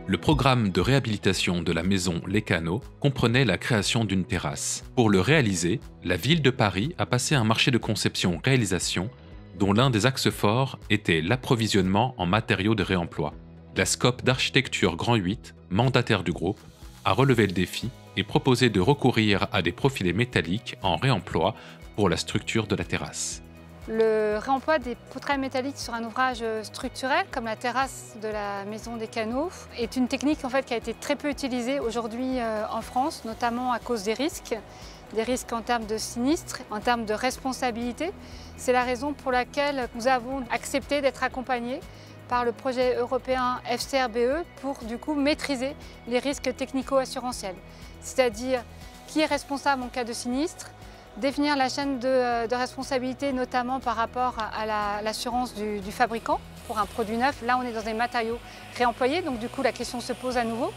Le programme de réhabilitation de la maison Les Canaux comprenait la création d'une terrasse. Pour le réaliser, la ville de Paris a passé un marché de conception-réalisation dont l'un des axes forts était l'approvisionnement en matériaux de réemploi. La SCOP d'architecture Grand 8, mandataire du groupe, a relevé le défi et proposé de recourir à des profilés métalliques en réemploi pour la structure de la terrasse. Le réemploi des poutrelles métalliques sur un ouvrage structurel, comme la terrasse de la Maison des Canaux, est une technique qui a été très peu utilisée aujourd'hui en France, notamment à cause des risques en termes de sinistres, en termes de responsabilité. C'est la raison pour laquelle nous avons accepté d'être accompagnés par le projet européen FCRBE pour du coup maîtriser les risques technico-assurantiels. C'est-à-dire qui est responsable en cas de sinistre, définir la chaîne de responsabilité, notamment par rapport à l'assurance du fabricant pour un produit neuf. Là, on est dans des matériaux réemployés, donc du coup, la question se pose à nouveau.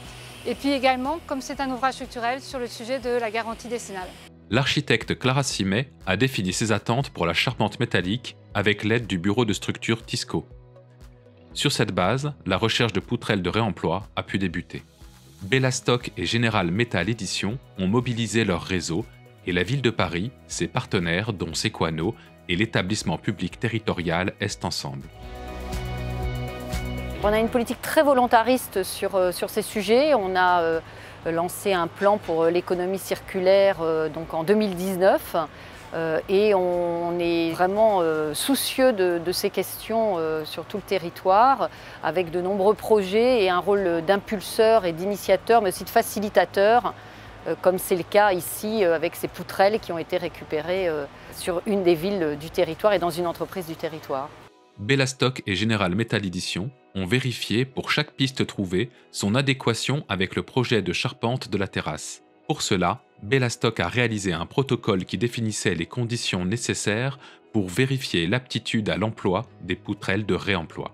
Et puis également, comme c'est un ouvrage structurel, sur le sujet de la garantie décennale. L'architecte Clara Simet a défini ses attentes pour la charpente métallique avec l'aide du bureau de structure TISCO. Sur cette base, la recherche de poutrelles de réemploi a pu débuter. Bellastock et General Metal Édition ont mobilisé leur réseau et la ville de Paris, ses partenaires dont Sequano et l'établissement public territorial Est Ensemble. On a une politique très volontariste sur ces sujets. On a lancé un plan pour l'économie circulaire donc en 2019 et on est vraiment soucieux de ces questions sur tout le territoire avec de nombreux projets et un rôle d'impulseur et d'initiateur mais aussi de facilitateur comme c'est le cas ici avec ces poutrelles qui ont été récupérées sur une des villes du territoire et dans une entreprise du territoire. Bellastock et General Metal Édition ont vérifié pour chaque piste trouvée son adéquation avec le projet de charpente de la terrasse. Pour cela, Bellastock a réalisé un protocole qui définissait les conditions nécessaires pour vérifier l'aptitude à l'emploi des poutrelles de réemploi.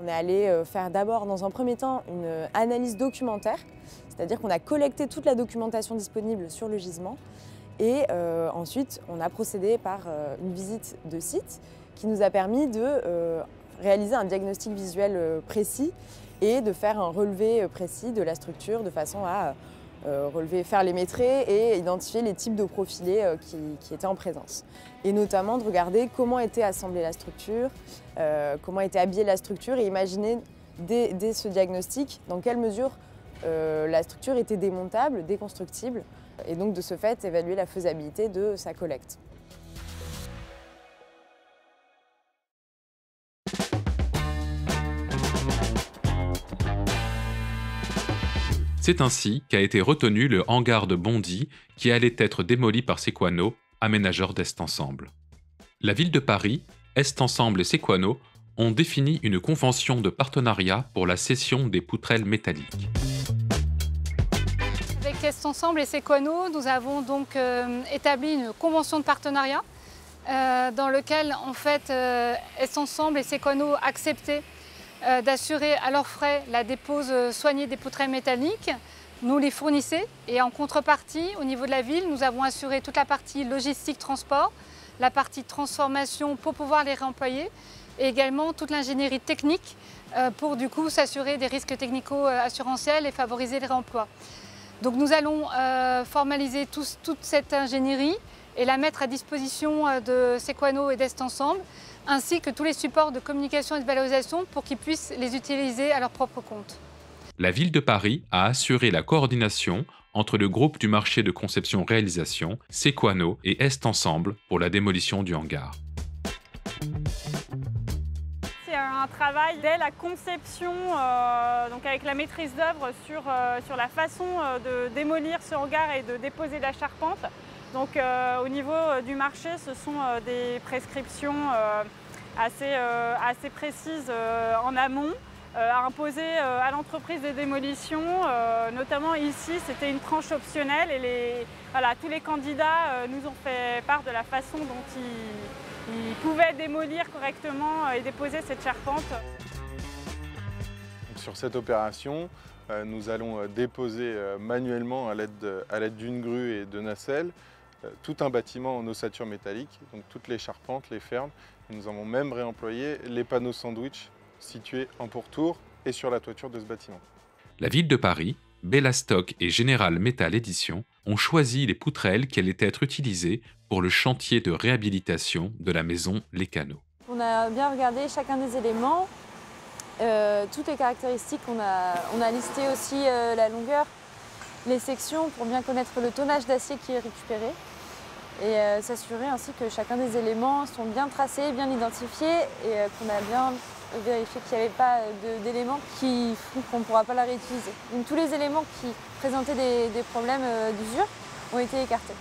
On est allé faire d'abord, dans un premier temps, une analyse documentaire, c'est-à-dire qu'on a collecté toute la documentation disponible sur le gisement et ensuite on a procédé par une visite de site qui nous a permis de réaliser un diagnostic visuel précis et de faire un relevé précis de la structure de façon à faire les métrés et identifier les types de profilés qui étaient en présence. Et notamment de regarder comment était assemblée la structure, comment était habillée la structure et imaginer dès ce diagnostic dans quelle mesure la structure était démontable, déconstructible et donc de ce fait évaluer la faisabilité de sa collecte. C'est ainsi qu'a été retenu le hangar de Bondy qui allait être démoli par Sequano, aménageur d'Est Ensemble. La ville de Paris, Est Ensemble et Sequano ont défini une convention de partenariat pour la cession des poutrelles métalliques. Avec Est Ensemble et Sequano, nous avons donc établi une convention de partenariat dans laquelle Est Ensemble et Sequano acceptaient d'assurer à leurs frais la dépose soignée des poutrelles métalliques. Nous les fournissions et en contrepartie, au niveau de la ville, nous avons assuré toute la partie logistique transport, la partie transformation pour pouvoir les réemployer et également toute l'ingénierie technique pour du coup s'assurer des risques technico-assurantiels et favoriser le réemploi. Donc nous allons formaliser toute cette ingénierie et la mettre à disposition de Sequano et d'Est Ensemble, ainsi que tous les supports de communication et de valorisation pour qu'ils puissent les utiliser à leur propre compte. La ville de Paris a assuré la coordination entre le groupe du marché de conception-réalisation, Sequano et Est Ensemble pour la démolition du hangar. C'est un travail dès la conception, donc avec la maîtrise d'œuvre sur la façon de démolir ce hangar et de déposer la charpente. Donc au niveau du marché, ce sont des prescriptions assez précises en amont à imposer à l'entreprise de démolition. Notamment ici, c'était une tranche optionnelle et tous les candidats nous ont fait part de la façon dont ils pouvaient démolir correctement et déposer cette charpente. Sur cette opération, nous allons déposer manuellement à l'aide d'une grue et de nacelles tout un bâtiment en ossature métallique, donc toutes les charpentes, les fermes. Et nous avons même réemployé les panneaux sandwich situés en pourtour et sur la toiture de ce bâtiment. La ville de Paris, Bellastock et Général Métal Éditions ont choisi les poutrelles qui allaient être utilisées pour le chantier de réhabilitation de la maison Les Canaux. On a bien regardé chacun des éléments, toutes les caractéristiques, on a listé aussi la longueur, les sections pour bien connaître le tonnage d'acier qui est récupéré et s'assurer ainsi que chacun des éléments sont bien tracés, bien identifiés et qu'on a bien vérifié qu'il n'y avait pas d'éléments qui font qu'on ne pourra pas la réutiliser. Donc tous les éléments qui présentaient des problèmes d'usure ont été écartés.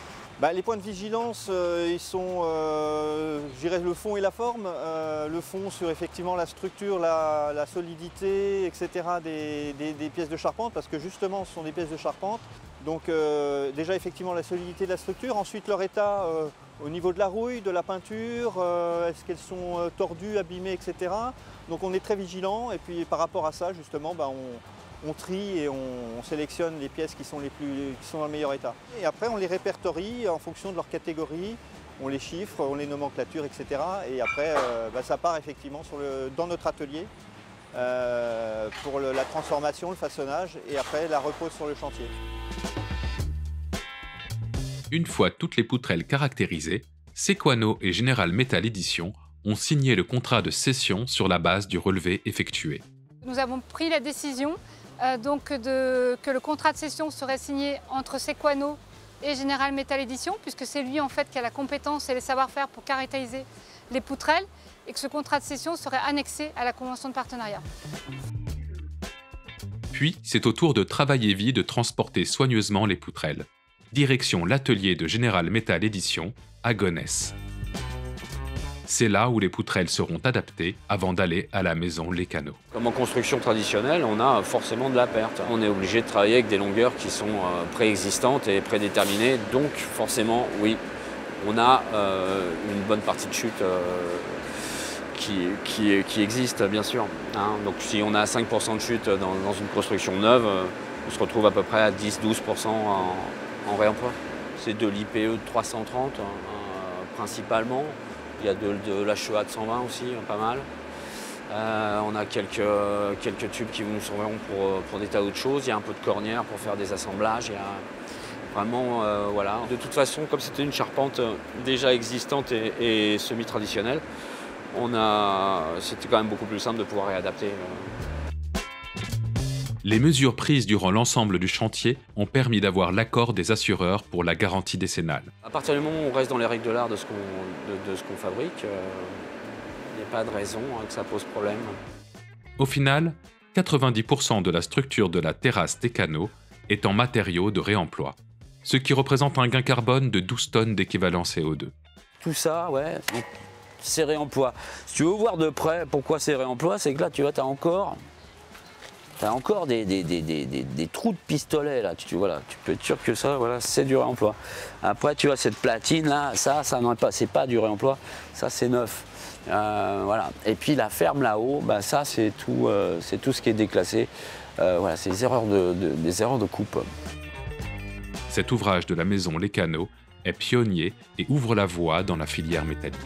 Les points de vigilance, ils sont, je dirais, le fond et la forme. Le fond sur effectivement la structure, la solidité, etc. des pièces de charpente, parce que justement ce sont des pièces de charpente. Donc déjà effectivement la solidité de la structure, ensuite leur état au niveau de la rouille, de la peinture, est-ce qu'elles sont tordues, abîmées, etc. Donc on est très vigilant et puis par rapport à ça justement on trie et on sélectionne les pièces qui sont dans le meilleur état. Et après on les répertorie en fonction de leur catégorie, on les chiffre, on les nomenclature, etc. Et après ça part effectivement dans notre atelier pour la transformation, le façonnage et après la repose sur le chantier. Une fois toutes les poutrelles caractérisées, Sequano et Général Métal Éditions ont signé le contrat de cession sur la base du relevé effectué. Nous avons pris la décision que le contrat de cession serait signé entre Sequano et Général Métal Éditions, puisque c'est lui en fait qui a la compétence et les savoir-faire pour caractériser les poutrelles, et que ce contrat de cession serait annexé à la convention de partenariat. Puis, c'est au tour de Travail & Vie de transporter soigneusement les poutrelles. Direction l'atelier de Général Métal Éditions à Gonesse. C'est là où les poutrelles seront adaptées avant d'aller à la maison Les Canaux. Comme en construction traditionnelle, on a forcément de la perte. On est obligé de travailler avec des longueurs qui sont préexistantes et prédéterminées. Donc forcément, oui, on a une bonne partie de chute qui existe, bien sûr. Donc si on a 5% de chute dans une construction neuve, on se retrouve à peu près à 10-12% en réemploi. C'est de l'IPE de 330 principalement. Il y a de l'HEA de 120 aussi, pas mal. On a quelques tubes qui nous serviront pour des tas d'autres choses. Il y a un peu de cornière pour faire des assemblages. Il y a vraiment, voilà. De toute façon, comme c'était une charpente déjà existante et semi-traditionnelle, c'était quand même beaucoup plus simple de pouvoir réadapter. Les mesures prises durant l'ensemble du chantier ont permis d'avoir l'accord des assureurs pour la garantie décennale. À partir du moment où on reste dans les règles de l'art de ce qu'on fabrique, il n'y a pas de raison que ça pose problème. Au final, 90% de la structure de la terrasse des canaux est en matériaux de réemploi, ce qui représente un gain carbone de 12 tonnes d'équivalent CO2. Tout ça, ouais, c'est réemploi. Si tu veux voir de près pourquoi c'est réemploi, c'est que là, tu vois, tu as encore des trous de pistolet là, tu peux être sûr que ça, voilà, c'est du réemploi. Après, tu vois cette platine là, ça non pas, c'est pas du réemploi, ça c'est neuf. Voilà. Et puis la ferme là-haut, ça c'est tout ce qui est déclassé. Voilà, c'est des erreurs de coupe. Cet ouvrage de la maison Les Canaux est pionnier et ouvre la voie dans la filière métallique.